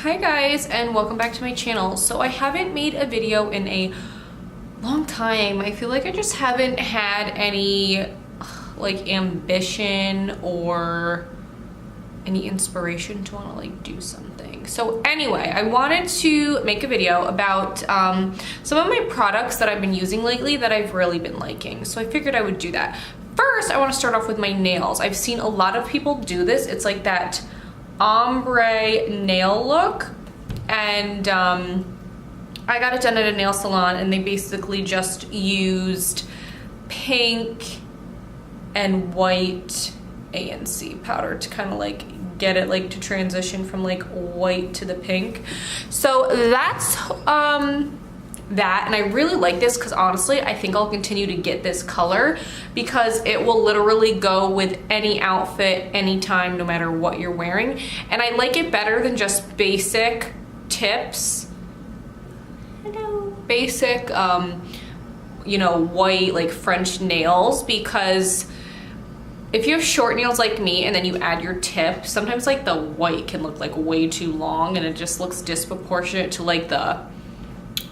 Hi guys, and welcome back to my channel. So I haven't made a video in a long time. I feel like I just haven't had any like ambition or any inspiration to want to like do something. So anyway, I wanted to make a video about some of my products that I've been using lately that I've really been liking. So I figured I would do that. First, I want to start off with my nails. I've seen a lot of people do this. It's like that ombre nail look, and I got it done at a nail salon, and they basically just used pink and white ANC powder to kind of like get it like to transition from like white to the pink. So that's that, and I really like this because honestly I think I'll continue to get this color because it will literally go with any outfit anytime, no matter what you're wearing. And I like it better than just basic tips, basic you know, white like French nails, because if you have short nails like me and then you add your tip, sometimes like the white can look like way too long and it just looks disproportionate to like the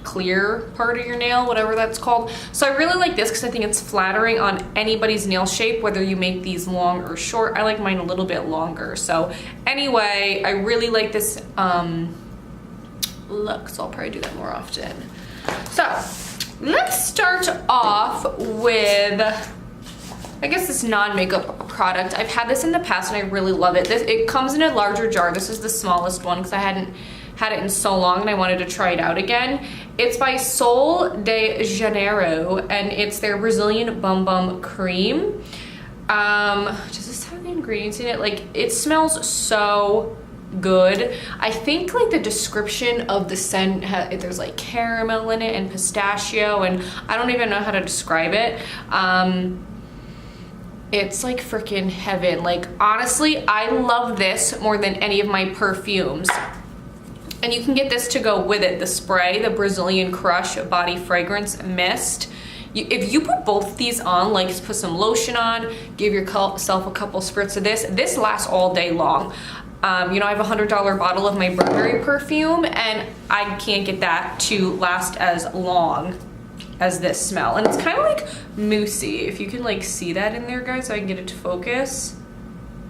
clear part of your nail, whatever that's called. So I really like this because I think it's flattering on anybody's nail shape, whether you make these long or short. I like mine a little bit longer. So anyway, I really like this look, so I'll probably do that more often. So let's start off with, I guess, this non-makeup product. I've had this in the past and I really love it. It comes in a larger jar. This is the smallest one because I hadn't had it in so long and I wanted to try it out again. It's by Sol de Janeiro and it's their Brazilian Bum Bum Cream. Does this have the ingredients in it? Like, it smells so good. I think like the description of the scent, there's like caramel in it and pistachio, and I don't even know how to describe it. It's like freaking heaven. Like, honestly, I love this more than any of my perfumes. And you can get this to go with it, the spray, the Brazilian Crush Body Fragrance Mist. If you put both of these on, like put some lotion on, give yourself a couple spritz of this lasts all day long. You know, I have a $100 bottle of my Burberry perfume and I can't get that to last as long as this smell. And it's kind of like moussey, if you can like see that in there, guys, so I can get it to focus.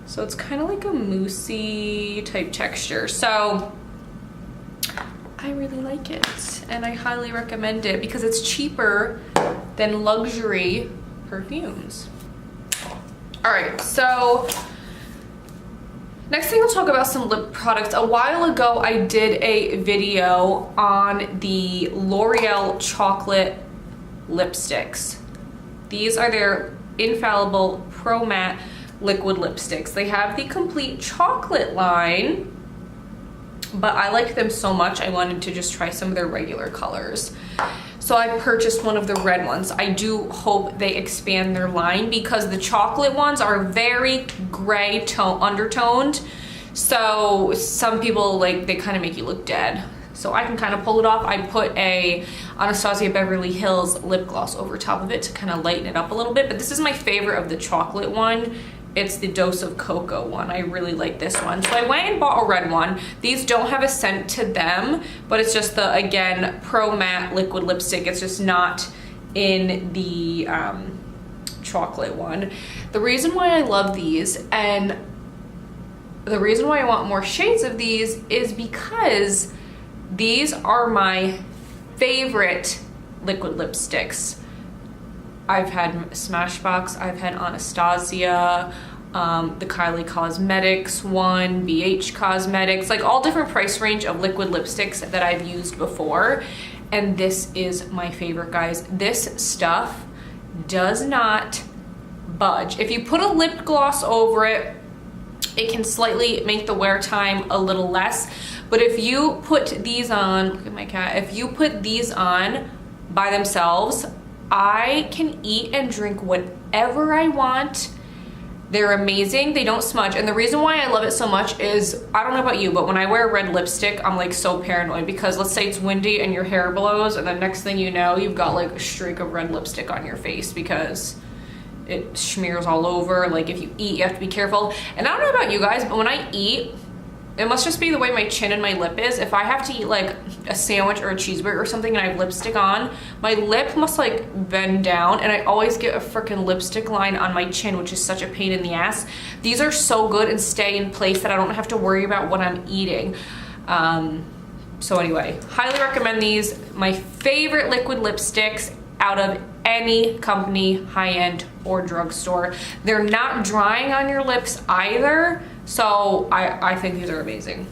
So it's kind of like a moussey type texture. So I really like it and I highly recommend it because it's cheaper than luxury perfumes. All right, so next thing, I'll talk about some lip products. A while ago, I did a video on the L'Oreal chocolate lipsticks. These are their Infallible Pro Matte liquid lipsticks. They have the complete chocolate line, but I like them so much I wanted to just try some of their regular colors. So I purchased one of the red ones. I do hope they expand their line because the chocolate ones are very gray undertoned. So some people, like, they kind of make you look dead. So I can kind of pull it off. I put a Anastasia Beverly Hills lip gloss over top of it to kind of lighten it up a little bit. But this is my favorite of the chocolate one. It's the Dose of Cocoa one. I really like this one. So I went and bought a red one. These don't have a scent to them, but it's just the, again, Pro Matte liquid lipstick. It's just not in the chocolate one. The reason why I love these and the reason why I want more shades of these is because these are my favorite liquid lipsticks. I've had Smashbox, I've had Anastasia, the Kylie Cosmetics one, BH Cosmetics, like all different price range of liquid lipsticks that I've used before. And this is my favorite, guys. This stuff does not budge. If you put a lip gloss over it, it can slightly make the wear time a little less. But if you put these on, look at my cat, if you put these on by themselves, I can eat and drink whatever I want. They're amazing. They don't smudge. And the reason why I love it so much is, I don't know about you, but when I wear red lipstick, I'm like so paranoid because let's say it's windy and your hair blows and the next thing you know, you've got like a streak of red lipstick on your face because it smears all over. Like if you eat, you have to be careful. And I don't know about you guys, but when I eat, It must just be the way my chin and my lip is. If I have to eat like a sandwich or a cheeseburger or something and I have lipstick on, my lip must like bend down, and I always get a freaking lipstick line on my chin, which is such a pain in the ass. These are so good and stay in place that I don't have to worry about what I'm eating. So anyway, highly recommend these. My favorite liquid lipsticks out of any company, high-end or drugstore. They're not drying on your lips either, so I think these are amazing.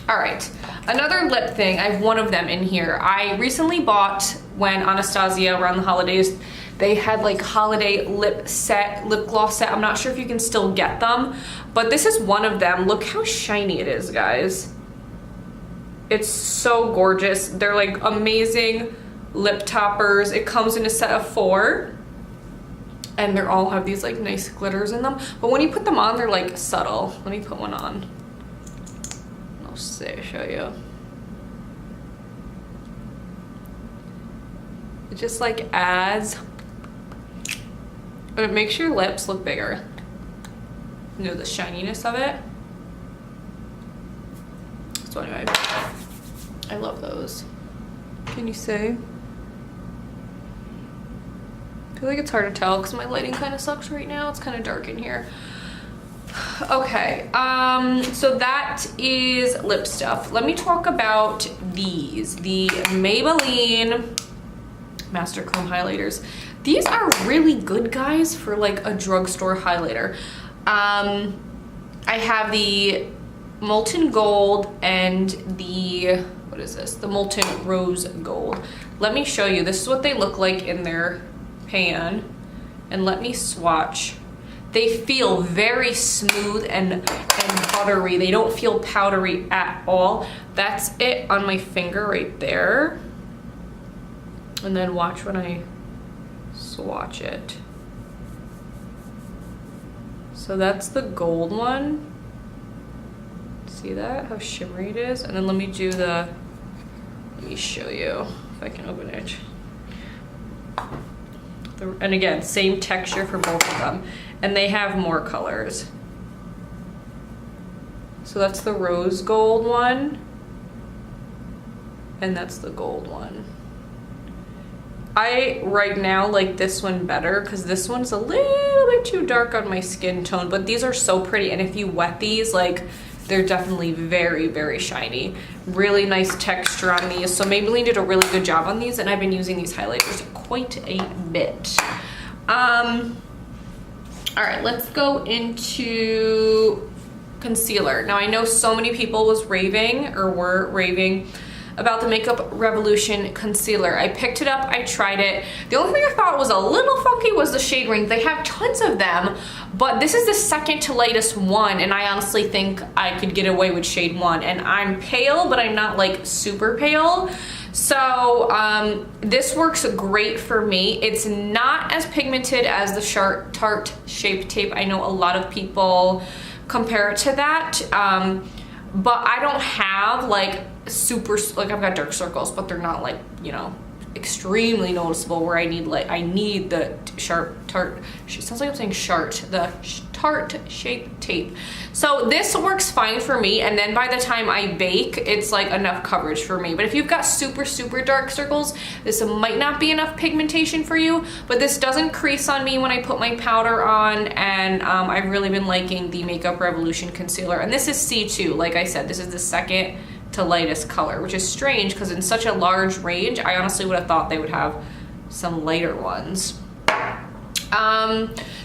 All right, another lip thing, I have one of them in here. I recently bought, when Anastasia around the holidays, they had like holiday lip gloss set. I'm not sure if you can still get them, but this is one of them. Look how shiny it is, guys. It's so gorgeous. They're like amazing lip toppers. It comes in a set of 4, and they all have these like nice glitters in them, but when you put them on, they're like subtle. Let me put one on. I'll show you. It just like adds, but it makes your lips look bigger. You know, the shininess of it. So anyway, I love those. Can you see? I feel like it's hard to tell because my lighting kind of sucks right now. It's kind of dark in here. Okay, so that is lip stuff. Let me talk about these, the Maybelline Master Chrome highlighters. These are really good, guys, for like a drugstore highlighter. I have the Molten Gold and the, what is this? The Molten Rose Gold. Let me show you. This is what they look like in their pan, and let me swatch. They feel very smooth and buttery. They don't feel powdery at all. That's it on my finger right there. And then watch when I swatch it. So that's the gold one. See that? How shimmery it is? And then let me do the, let me show you if I can open it. And again, same texture for both of them. And they have more colors. So that's the rose gold one. And that's the gold one. I right now like this one better because this one's a little bit too dark on my skin tone, but these are so pretty. And if you wet these, like, they're definitely very, very shiny. Really nice texture on these. So Maybelline did a really good job on these, and I've been using these highlighters quite a bit. All right, let's go into concealer. Now I know so many people were raving about the Makeup Revolution concealer. I picked it up, I tried it. The only thing I thought was a little funky was the shade range. They have tons of them, but this is the second to lightest one, and I honestly think I could get away with shade 1. And I'm pale, but I'm not like super pale. So this works great for me. It's not as pigmented as the Tarte Shape Tape. I know a lot of people compare it to that, but I don't have like super, like, I've got dark circles, but they're not like, you know, extremely noticeable where I need the Tarte, sounds like I'm saying the Tarte Shape Tape. So this works fine for me, and then by the time I bake, it's like enough coverage for me. But if you've got super, super dark circles, this might not be enough pigmentation for you, but this doesn't crease on me when I put my powder on, and I've really been liking the Makeup Revolution concealer. And this is C2, like I said, this is the second to lightest color, which is strange because in such a large range, I honestly would have thought they would have some lighter ones.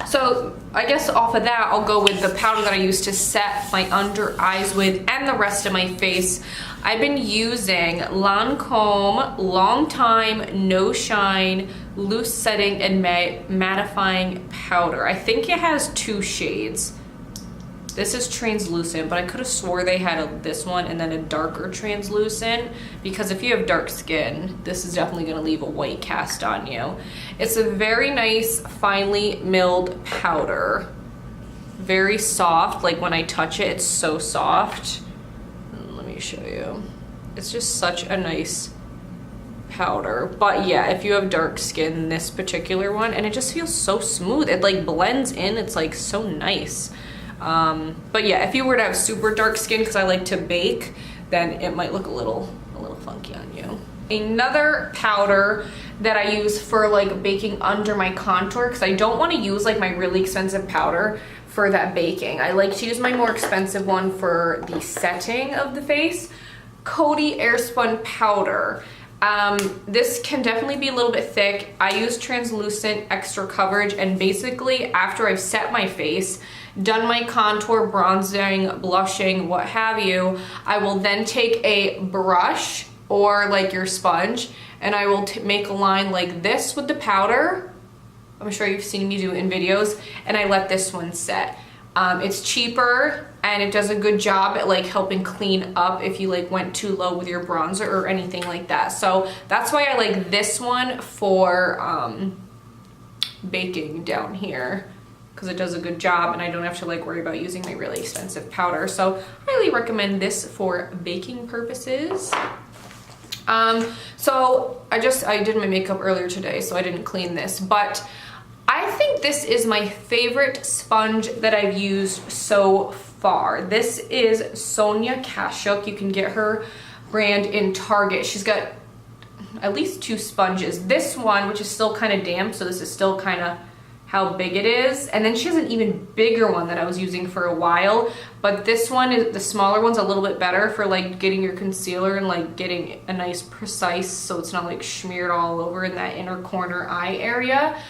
So I guess off of that, I'll go with the powder that I use to set my under eyes with and the rest of my face. I've been using Lancome Long Time No Shine Loose Setting and Mattifying Powder. I think it has 2 shades. This is translucent, but I could have swore they had this one and then a darker translucent, because if you have dark skin, this is definitely going to leave a white cast on you. It's a very nice, finely milled powder. Very soft, like when I touch it, it's so soft. Let me show you. It's just such a nice powder. But yeah, if you have dark skin, this particular one, and it just feels so smooth. It like blends in, it's like so nice. But yeah, if you were to have super dark skin, because I like to bake, then it might look a little funky on you. Another powder that I use for like baking under my contour, because I don't want to use like my really expensive powder for that baking. I like to use my more expensive one for the setting of the face. Coty Airspun powder. This can definitely be a little bit thick. I use translucent extra coverage, and basically after I've set my face, done my contour, bronzing, blushing, what have you, I will then take a brush or like your sponge, and I will make a line like this with the powder. I'm sure you've seen me do it in videos, and I let this one set. It's cheaper and it does a good job at like helping clean up if you like went too low with your bronzer or anything like that. So that's why I like this one for baking down here, because it does a good job and I don't have to like worry about using my really expensive powder. So I highly recommend this for baking purposes. So I did my makeup earlier today, so I didn't clean this, but I think this is my favorite sponge that I've used so far. This is Sonia Kashuk. You can get her brand in Target. She's got at least 2 sponges. This one, which is still kind of damp, so this is still kind of how big it is. And then she has an even bigger one that I was using for a while, but this one is, the smaller one's a little bit better for like getting your concealer and like getting a nice precise, so it's not like smeared all over in that inner corner eye area.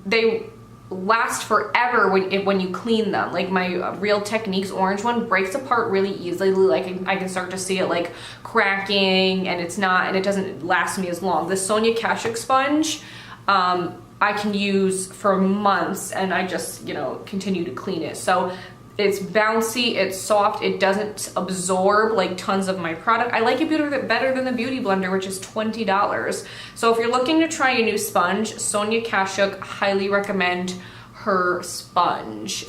They last forever when you clean them. Like my Real Techniques orange one breaks apart really easily. Like I can start to see it like cracking, and it doesn't last me as long. The Sonia Kashuk sponge, I can use for months, and I just, you know, continue to clean it. So it's bouncy, it's soft, it doesn't absorb like tons of my product. I like it better than the Beauty Blender, which is $20. So if you're looking to try a new sponge, Sonia Kashuk, highly recommend her sponge.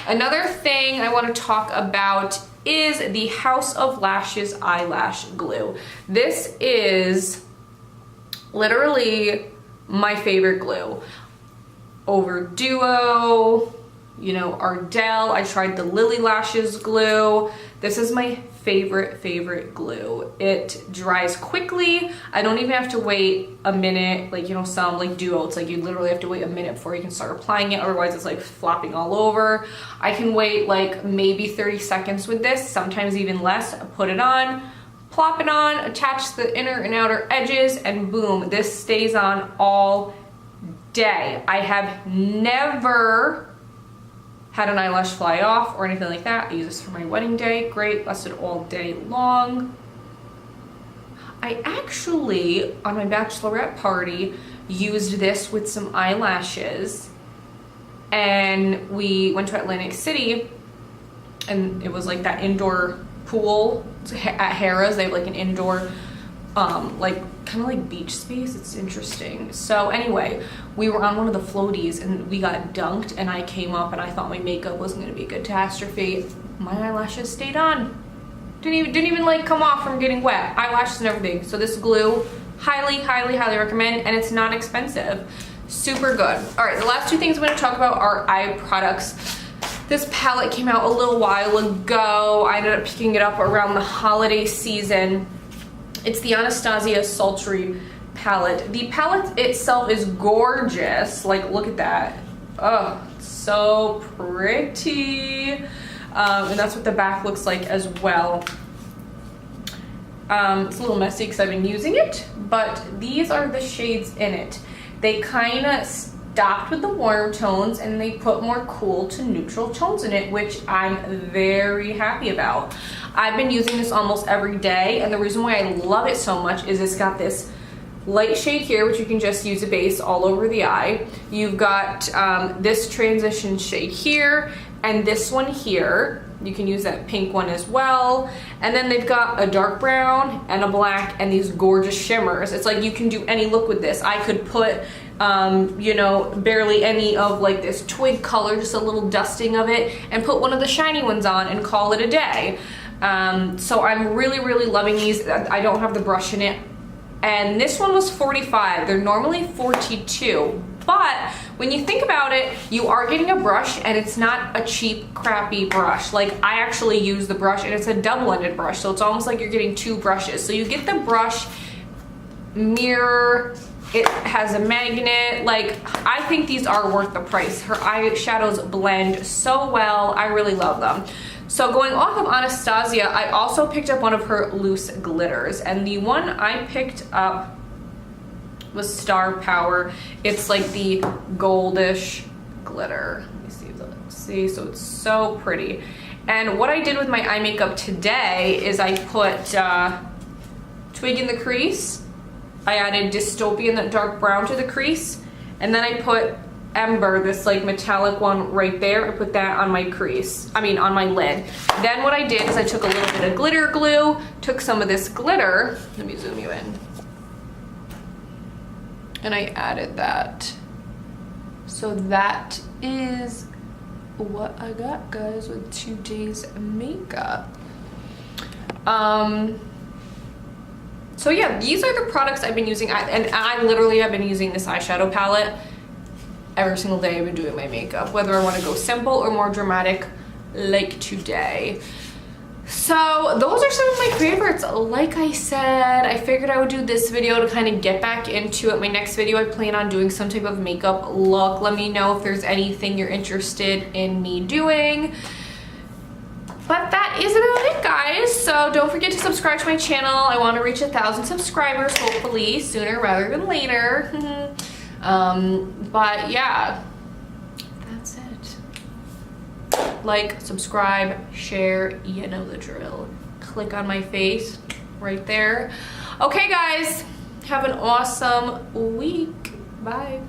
Another thing I want to talk about is the House of Lashes Eyelash Glue. This is literally my favorite glue. Over Duo, you know, Ardell. I tried the Lily Lashes glue. This is my favorite glue. It dries quickly. I don't even have to wait a minute. Like, you know, some like Duo, it's like you literally have to wait a minute before you can start applying it. Otherwise it's like flopping all over. I can wait like maybe 30 seconds with this, sometimes even less. Put it on, plop it on, attach the inner and outer edges, and boom, this stays on all day. I have never had an eyelash fly off or anything like that. I use this for my wedding day. Great, lasted all day long. I actually, on my bachelorette party, used this with some eyelashes, and we went to Atlantic City, and it was like that indoor pool at Harrah's. They have like an indoor like kind of like beach space. It's interesting. So anyway, we were on one of the floaties and we got dunked, and I came up and I thought my makeup wasn't going to be a catastrophe. My eyelashes stayed on. Didn't even like come off from getting wet. Eyelashes and everything. So this glue, highly recommend, and it's not expensive. Super good. All right, the last 2 things I'm going to talk about are eye products. This palette came out a little while ago. I ended up picking it up around the holiday season. It's the Anastasia Sultry palette. The palette itself is gorgeous. Like, look at that. Oh, so pretty. And that's what the back looks like as well. It's a little messy because I've been using it, but these are the shades in it. They kind of stopped with the warm tones and they put more cool to neutral tones in it, which I'm very happy about. I've been using this almost every day, and the reason why I love it so much is it's got this light shade here, which you can just use a base all over the eye. You've got this transition shade here, and this one here. You can use that pink one as well. And then they've got a dark brown and a black and these gorgeous shimmers. It's like you can do any look with this. I could put you know, barely any of like this twig color, just a little dusting of it, and put one of the shiny ones on and call it a day. So I'm really loving these. I don't have the brush in it. And this one was $45. They're normally $42. But when you think about it, you are getting a brush and it's not a cheap, crappy brush. Like, I actually use the brush and it's a double-ended brush, so it's almost like you're getting two brushes. So you get the brush, mirror, it has a magnet. Like, I think these are worth the price. Her eyeshadows blend so well. I really love them. So going off of Anastasia, I also picked up one of her loose glitters, and the one I picked up was Star Power. It's like the goldish glitter. Let me see if that, see, so it's so pretty. And what I did with my eye makeup today is I put Twig in the crease. I added Dystopia, that dark brown, to the crease, and then I put Ember, this like metallic one right there. I put that on my crease, I mean on my lid. Then what I did is I took a little bit of glitter glue, took some of this glitter, let me zoom you in, and I added that. So that is what I got, guys, with today's makeup. So yeah, these are the products I've been using, and I literally have been using this eyeshadow palette every single day I've been doing my makeup, whether I want to go simple or more dramatic like today. So those are some of my favorites. Like I said, I figured I would do this video to kind of get back into it. My next video, I plan on doing some type of makeup look. Let me know if there's anything you're interested in me doing. But that is about it, guys. So don't forget to subscribe to my channel. I want to reach 1,000 subscribers, hopefully sooner rather than later. But yeah, that's it. Like, subscribe, share, you know the drill. Click on my face right there. Okay, guys, have an awesome week. Bye.